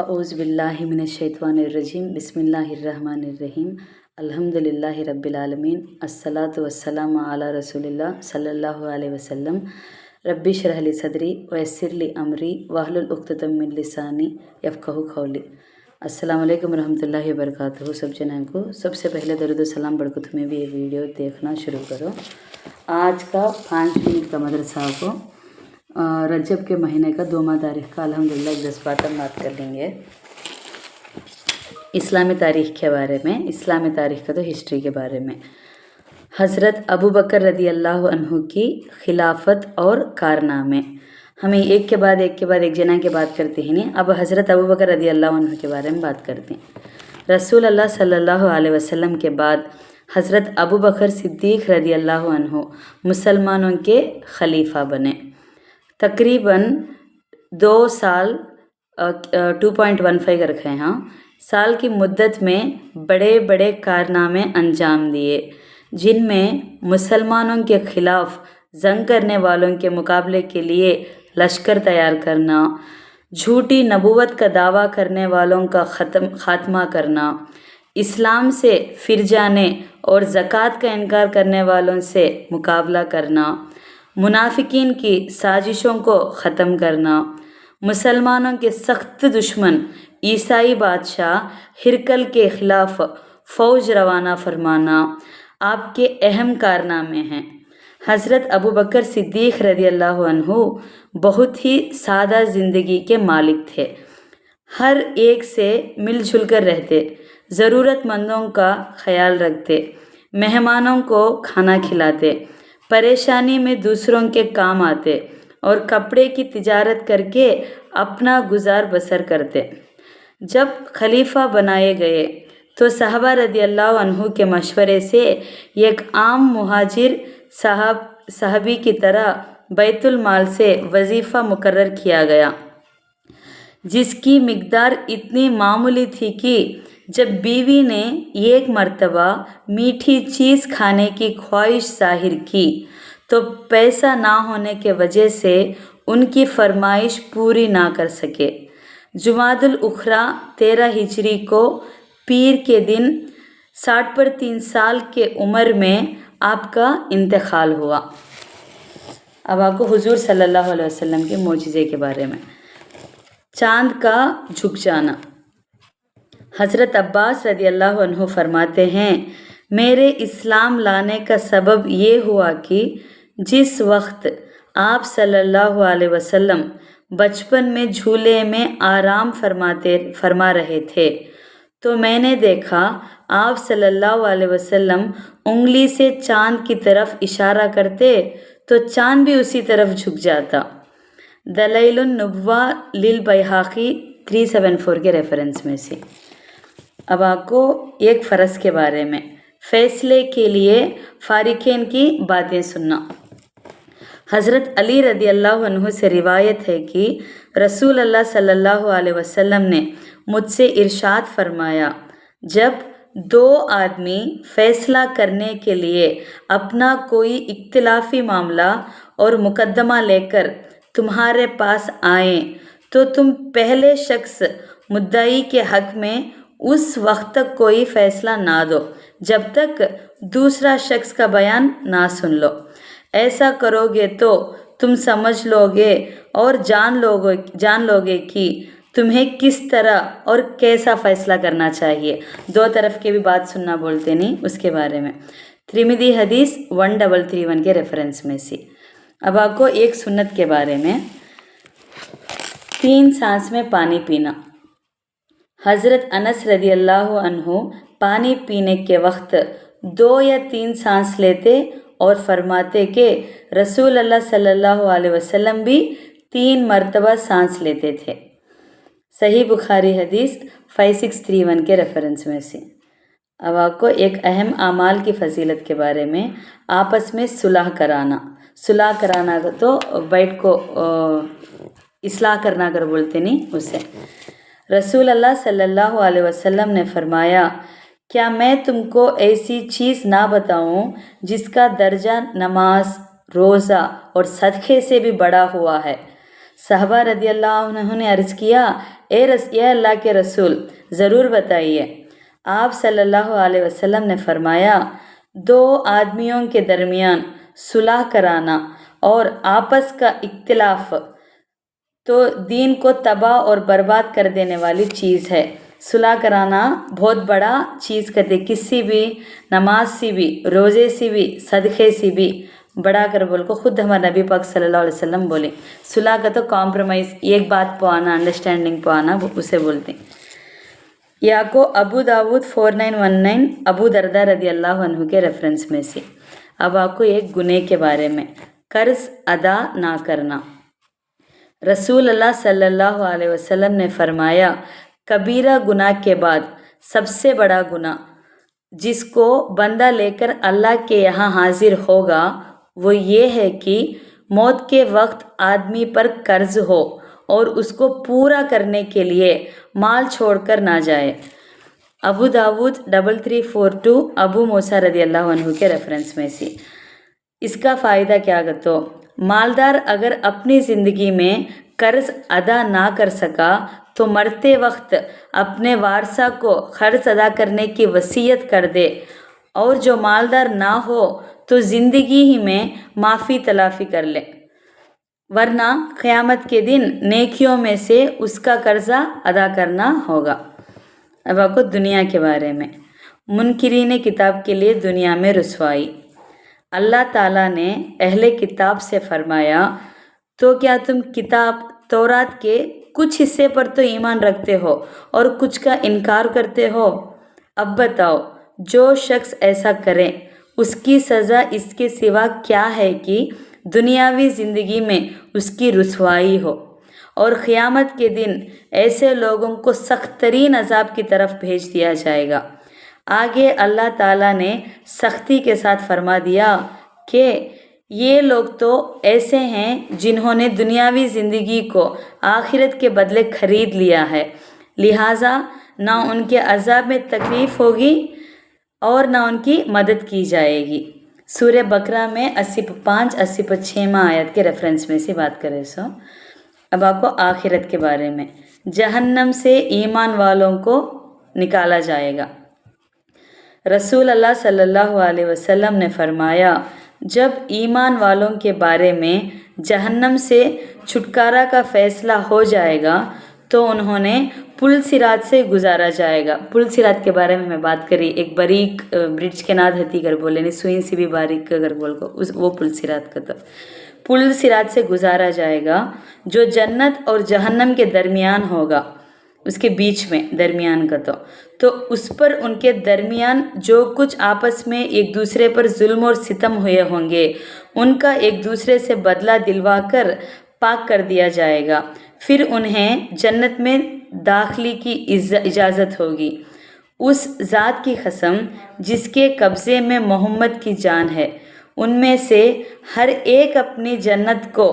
अऊज़ु बिल्लाहि मिनश्शैतानिर्रजीम बिस्मिल्लाहिर्रहमानिर्रहीम अल्हम्दुलिल्लाहि रब्बिल आलमीन अस्सलातु वस्सलामु अला रसूलिल्लाह सल्लल्लाहु अलैहि वसल्लम रब्बि इश्रह ली सदरी वयस्सिर ली अमरी वहलुल उक़्दतम मिन लिसानी यफ़क़हू क़ौली। अस्सलामु अलैकुम रहमतुल्लाहि व बरकातुहू। सब जन को सबसे पहले दरूद सलाम बढ़ को तुम्हें भी ये वीडियो देखना शुरू करो। आज का 5 मिनट का मदरसा को रजब के महीने का 2 तारीख़ का अल्हम्दुलिल्लाह 10 बात हम बात कर लेंगे इस्लामी तारीख़ के बारे में। इस्लामी तारीख़ का तो हिस्ट्री के बारे में। हज़रत अबू बकर रदी अल्लाह अन्हु की खिलाफत और कारनामे, हमें एक के बाद एक जना के बात करते हैं नहीं। अब हज़रत अबू बकर रदी अल्लाह अन्हु के बारे में बात करते हैं। रसूल अल्लाह सल्लल्लाहु अलैहि वसल्लम के बाद हज़रत अबू बकर सिद्दीक़ रदी अल्लाह अन्हु मुसलमानों के खलीफा बने। तकरीबन 2 साल 2.15 रखे हैं, हाँ, साल की मुद्दत में बड़े बड़े कारनामे अंजाम दिए, जिनमें मुसलमानों के ख़िलाफ़ जंग करने वालों के मुकाबले के लिए लश्कर तैयार करना, झूठी नबूवत का दावा करने वालों का ख़ात्मा करना, इस्लाम से फिर जाने और ज़कात का इनकार करने वालों से मुकाबला करना, मुनाफिकीन की साजिशों को ख़त्म करना, मुसलमानों के सख्त दुश्मन ईसाई बादशाह हिरकल के ख़िलाफ़ फ़ौज रवाना फरमाना आपके अहम कारनामे हैं। हज़रत अबू बकर सिद्दीक़ रज़ी अल्लाह अन्हु बहुत ही सादा ज़िंदगी के मालिक थे। हर एक से मिलजुल कर रहते, ज़रूरतमंदों का ख्याल रखते, मेहमानों को खाना खिलाते, परेशानी में दूसरों के काम आते और कपड़े की तिजारत करके अपना गुजार बसर करते। जब खलीफा बनाए गए तो सहाबा रदी अल्लाह अन्हु के मशवरे से एक आम मुहाजिर साहबी की तरह बैतुल माल से वजीफ़ा मुकर्रर किया गया, जिसकी मिकदार इतनी मामूली थी कि जब बीवी ने एक मर्तबा मीठी चीज़ खाने की ख्वाहिश ज़ाहिर की तो पैसा ना होने के वजह से उनकी फरमाइश पूरी ना कर सके। जुमादुल उखरा 13 हिजरी को पीर के दिन 60 पर 3 साल के उम्र में आपका इंतकाल हुआ। अब आपको हुजूर सल्लल्लाहु अलैहि वसल्लम के मोजिज़े के बारे में। चाँद का झुक जाना। हज़रत अब्बास रदी अल्लाह अन्हु फरमाते हैं, मेरे इस्लाम लाने का सबब ये हुआ कि जिस वक्त आप सल्लल्लाहु अलैहि वसल्लम बचपन में झूले में आराम फरमा रहे थे तो मैंने देखा आप सल्लल्लाहु अलैहि वसल्लम उंगली से चाँद की तरफ इशारा करते तो चाँद भी उसी तरफ झुक जाता। दलाइलुन नुबुव्वा लिल बैहाक़ी 374 के रेफरेंस में से। अब आपको एक फ़र्ज़ के बारे में, फ़ैसले के लिए फ़ारिक़ीन की बातें सुनना। हज़रत अली रदी अल्लाह अन्हु से रिवायत है कि रसूल अल्लाह सल्लल्लाहु अलैहि वसल्लम ने मुझसे इरशाद फरमाया, जब 2 आदमी फ़ैसला करने के लिए अपना कोई इख्तिलाफ़ी मामला और मुकदमा लेकर तुम्हारे पास आए तो तुम पहले शख्स मुद्दई के हक़ में उस वक्त तक कोई फ़ैसला ना दो जब तक दूसरा शख्स का बयान ना सुन लो। ऐसा करोगे तो तुम समझ लोगे और जान लोगे कि तुम्हें किस तरह और कैसा फ़ैसला करना चाहिए। 2 तरफ के भी बात सुनना बोलते नहीं, उसके बारे में। त्रिमिदी हदीस 1331 के रेफरेंस में से। अब आपको एक सुन्नत के बारे में, 3 सांस में पानी पीना। हज़रत अनस रदी अल्लाह अन्हु पानी पीने के वक्त 2 या 3 सांस लेते और फरमाते कि रसूल अल्लाह सल्लल्लाहु अलैहि वसल्लम भी 3 मरतबा सांस लेते थे। सही बुखारी हदीस 5631 के रेफरेंस में से। अब आपको एक अहम आमाल की फ़जीलत के बारे में, आपस में सुलह कराना। सुलह कराना तो बैठ को इस्लाह करना अगर बोलते नहीं, उसे। रसूल अल्लाह सल्लल्लाहु अलैहि वसल्लम ने फरमाया, क्या मैं तुमको ऐसी चीज़ ना बताऊं जिसका दर्जा नमाज, रोज़ा और सदक़े से भी बड़ा हुआ है। साहबा रदी अल्लाह अन्हु ने अर्ज़ किया, ए अल्लाह के रसूल ज़रूर बताइए। आप सल्लल्लाहु अलैहि वसल्लम ने फरमाया, दो आदमियों के दरमियान सुलह कराना और आपस का इख्तिलाफ तो दीन को तबाह और बर्बाद कर देने वाली चीज़ है। सुलह कराना बहुत बड़ा चीज़ कहते, किसी भी नमाज से भी, रोज़े से भी, सदक़े से भी बड़ा कर बोल को खुद हमारे नबी पाक सल्लल्लाहु अलैहि वसल्लम बोले। सुलह का तो कॉम्प्रोमाइज़, एक बात पे आना, अंडरस्टैंडिंग पे आना, उसे बोलते हैं। या को अबू दाऊद 4919 अबू दरदा रदी अल्लाह अन्हु के रेफरेंस में से। अब आपको एक गुनाह के बारे में, कर्ज अदा ना करना। रसूल अल्लाह सल्लल्लाहु अलैहि वसल्लम ने फरमाया, कबीरा गुनाह के बाद सबसे बड़ा गुनाह जिसको बंदा लेकर अल्लाह के यहाँ हाजिर होगा वो ये है कि मौत के वक्त आदमी पर कर्ज हो और उसको पूरा करने के लिए माल छोड़कर ना जाए। अबू दाऊद 3342 अबू मूसा रदी अल्लाह अन्हु के रेफरेंस में से। इसका फ़ायदा क्या तो मालदार अगर अपनी ज़िंदगी में कर्ज अदा ना कर सका तो मरते वक्त अपने वारसा को कर्ज अदा करने की वसीयत कर दे, और जो मालदार ना हो तो ज़िंदगी ही में माफ़ी तलाफ़ी कर ले, वरना क़यामत के दिन नेकियों में से उसका कर्जा अदा करना होगा। अब आपको दुनिया के बारे में, मुनकिरीन किताब के लिए दुनिया में रुसवाई। अल्लाह ताला ने अहले किताब से फरमाया, तो क्या तुम किताब तौरात के कुछ हिस्से पर तो ईमान रखते हो और कुछ का इनकार करते हो? अब बताओ, जो शख्स ऐसा करे उसकी सज़ा इसके सिवा क्या है कि दुनियावी ज़िंदगी में उसकी रुसवाई हो, और क़यामत के दिन ऐसे लोगों को सख्त तरीन अज़ाब की तरफ भेज दिया जाएगा। आगे अल्लाह ताला ने सख्ती के साथ फरमा दिया कि ये लोग तो ऐसे हैं जिन्होंने दुनियावी ज़िंदगी को आखिरत के बदले ख़रीद लिया है, लिहाजा ना उनके अज़ाब में तकलीफ़ होगी और ना उनकी मदद की जाएगी। सूरह बकरा में 85-86 आयत के रेफरेंस में से बात करें सो। अब आपको आखिरत के बारे में, जहन्नम से ईमान वालों को निकाला जाएगा। रसूल अल्लाह सल्लल्लाहु अलैहि वसल्लम ने फरमाया, जब ईमान वालों के बारे में जहन्नम से छुटकारा का फ़ैसला हो जाएगा तो उन्होंने पुल सिरात से गुजारा जाएगा। पुल सिरात के बारे में मैं बात करी, एक बारीक ब्रिज के नाद हती कर बोले नहीं, सुई सी भी बारीक अगर बोल को उस वो पुल सिरात का, तो पुल सिरात से गुजारा जाएगा जो जन्नत और जहन्नम के दरमियान होगा, उसके बीच में दरमियान का, तो उस पर उनके दरमियान जो कुछ आपस में एक दूसरे पर जुल्म और सितम हुए होंगे उनका एक दूसरे से बदला दिलवा कर पाक कर दिया जाएगा। फिर उन्हें जन्नत में दाखिले की इजाज़त होगी। उस ज़ात की कसम जिसके कब्ज़े में मोहम्मद की जान है, उनमें से हर एक अपनी जन्नत को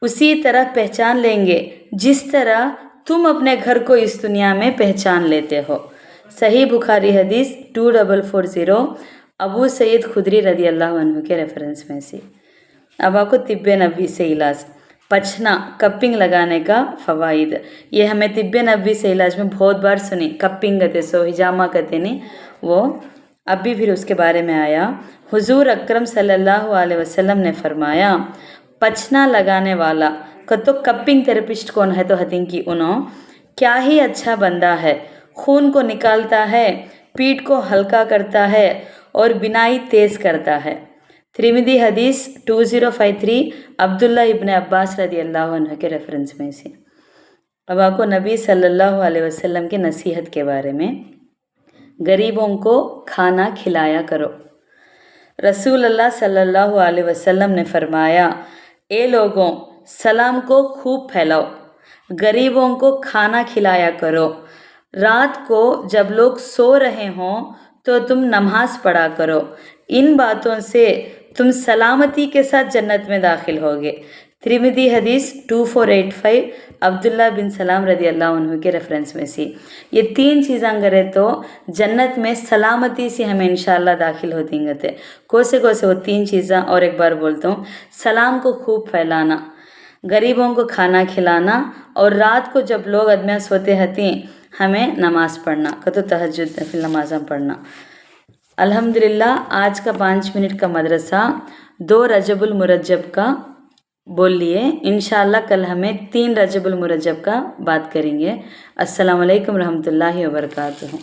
उसी तरह पहचान लेंगे जिस तरह तुम अपने घर को इस दुनिया में पहचान लेते हो। सही बुखारी हदीस 2440 अबू सईद खुदरी रदी अल्लाह अन्हु के रेफरेंस में से। अब आपको तिब्बे नबी से इलाज, पछना कपिंग लगाने का फ़वाइद। ये हमें तिब्बे नबी से इलाज में बहुत बार सुनी, कपिंग कहते सो हिजामा कहते नहीं, वो अभी फिर उसके बारे में आया। हुजूर अकरम सल्लल्लाहु अलैहि वसल्लम ने फरमाया, पछना लगाने वाला का तो कपिंग थेरेपिस्ट कौन है तो हतिंग की उन्हों क्या ही अच्छा बंदा है, खून को निकालता है, पीठ को हल्का करता है और बिनाई तेज़ करता है। त्रिमिदी हदीस 2053 अब्दुल्ला इब्न अब्बास रदी अल्लाह अन्हु के रेफरेंस में से। अब आपको नबी सल्लल्लाहु अलैहि वसल्लम की नसीहत के बारे में, गरीबों को खाना खिलाया करो। रसूल अल्लाह सल्लल्लाहु अलैहि वसल्लम ने फरमाया, ए लोगों, सलाम को खूब फैलाओ, गरीबों को खाना खिलाया करो, रात को जब लोग सो रहे हों तो तुम नमाज पढ़ा करो, इन बातों से तुम सलामती के साथ जन्नत में दाखिल होगे। त्रिमिदी हदीस 2485 अब्दुल्ला बिन सलाम रदी अल्लाह अन्हु के रेफरेंस में से। ये तीन चीज़ें करें तो जन्नत में सलामती से हमें इंशाअल्लाह दाखिल होती थे। कोसे वो तीन चीज़ें और एक बार बोलता हूँ। सलाम को खूब फैलाना, गरीबों को खाना खिलाना और रात को जब लोग आदमियाँ सोते हती हमें नमाज़ पढ़ना कतो तहज्जुद नफिल नमाज़ पढ़ना। अल्हम्दुलिल्लाह आज का 5 मिनट का मदरसा 2 रजबुल मुरज्जब का बोल लिए। इंशाअल्लाह कल हमें 3 रजबुल मुरज्जब का बात करेंगे। अस्सलाम वालेकुम रहमतुल्लाहि व बरकातुहू।